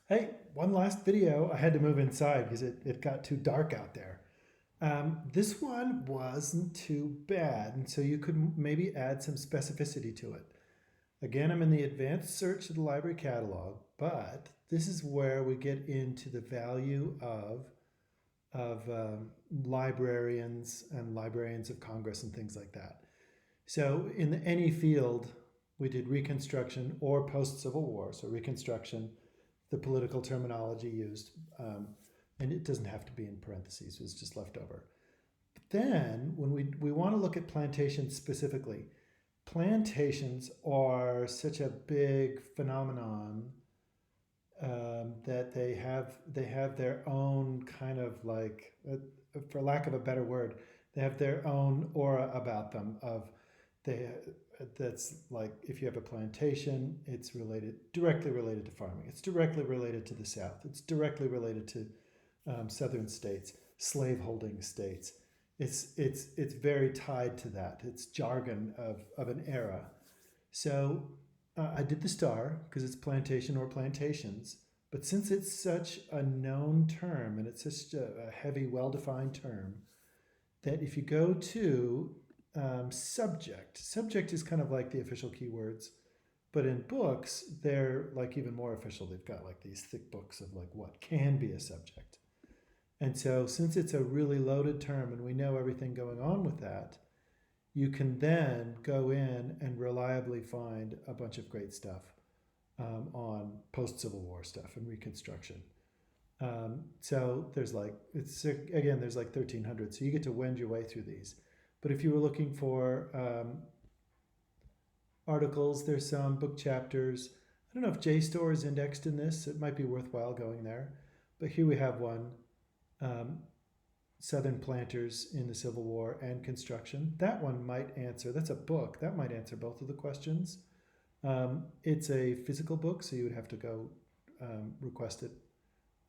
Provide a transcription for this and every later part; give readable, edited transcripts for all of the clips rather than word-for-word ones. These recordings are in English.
Hey, one last video. I had to move inside because it got too dark out there. This one wasn't too bad, and so you could maybe add some specificity to it. Again, I'm in the advanced search of the library catalog, but this is where we get into the value of librarians and librarians of Congress and things like that. So in any field, we did Reconstruction or post-Civil War. So Reconstruction, the political terminology used, and it doesn't have to be in parentheses, it's just left over. But then when we want to look at plantations specifically, plantations are such a big phenomenon that they have their own kind of like, for lack of a better word, they have their own aura about them. Of they that's like if you have a plantation, it's directly related to farming. It's directly related to the South. It's directly related to southern states, slaveholding states. It's very tied to that. It's jargon of an era. So I did the star because it's plantation or plantations. But since it's such a known term and it's such a heavy, well-defined term, that if you go to subject is kind of like the official keywords, but in books, they're like even more official. They've got like these thick books of like what can be a subject. And so since it's a really loaded term and we know everything going on with that, you can then go in and reliably find a bunch of great stuff on post-Civil War stuff and Reconstruction. So there's like, there's like 1,300. So you get to wend your way through these. But if you were looking for articles, there's some book chapters. I don't know if JSTOR is indexed in this. It might be worthwhile going there. But here we have one, Southern Planters in the Civil War and Construction. That one might answer, that's a book, that might answer both of the questions. It's a physical book, so you would have to go request it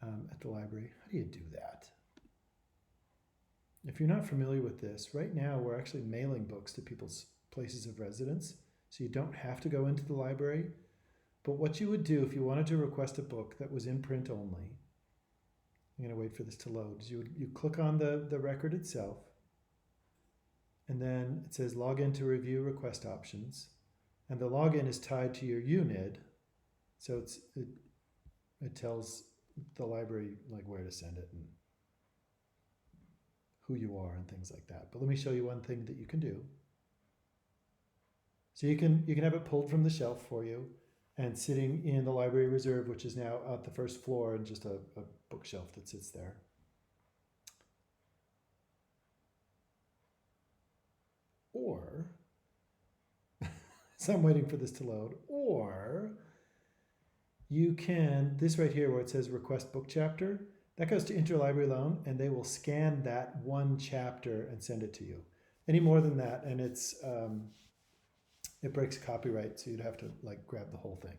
at the library. How do you do that? If you're not familiar with this, right now we're actually mailing books to people's places of residence, so you don't have to go into the library. But what you would do if you wanted to request a book that was in print only, I'm going to wait for this to load, is you click on the record itself, and then it says login to review request options, and the login is tied to your UNID, so it tells the library like where to send it and who you are and things like that. But let me show you one thing that you can do. So you can have it pulled from the shelf for you and sitting in the library reserve, which is now at the first floor and just a bookshelf that sits there. Or, so I'm waiting for this to load, or you can, this right here where it says request book chapter, that goes to Interlibrary Loan and they will scan that one chapter and send it to you. Any more than that, and it breaks copyright, so you'd have to like grab the whole thing.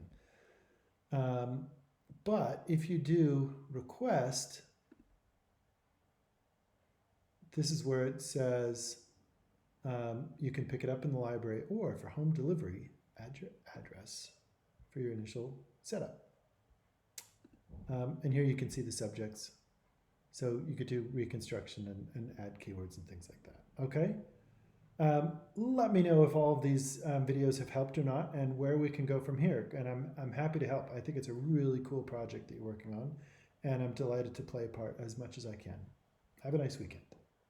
But if you do request, this is where it says you can pick it up in the library, or for home delivery, address for your initial setup. And here you can see the subjects. So you could do Reconstruction and add keywords and things like that. Okay? Let me know if all of these videos have helped or not and where we can go from here. And I'm happy to help. I think it's a really cool project that you're working on, and I'm delighted to play a part as much as I can. Have a nice weekend.